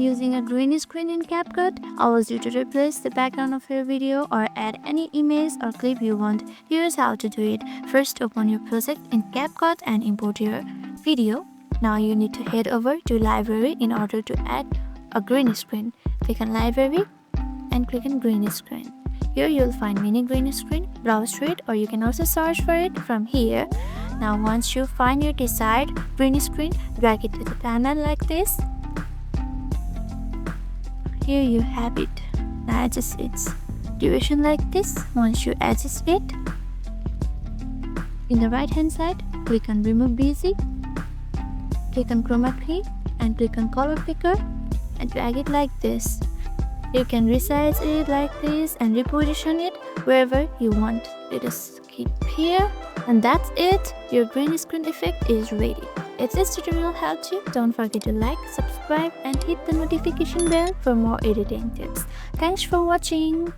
using a green screen in CapCut allows you to replace the background of your video or add any image or clip you want. Here's how to do it. First, open your project in CapCut and import your video. Now you need to head over to Library in order to add a green screen. Click on Library and click on Green Screen. Here you'll find mini green screen. Browse through it, or you can also search for it from here. Now once you find your desired green screen, drag it to the timeline like this. Here you have it. Now adjust its duration like this. Once you adjust it, in the right hand side, click on Remove Busy, click on Chroma Key and click on Color Picker and drag it like this. You can resize it like this and reposition it wherever you want. Let us keep here, and that's it. Your green screen effect is ready. If this tutorial helped you, don't forget to like, subscribe and hit the notification bell for more editing tips. Thanks for watching.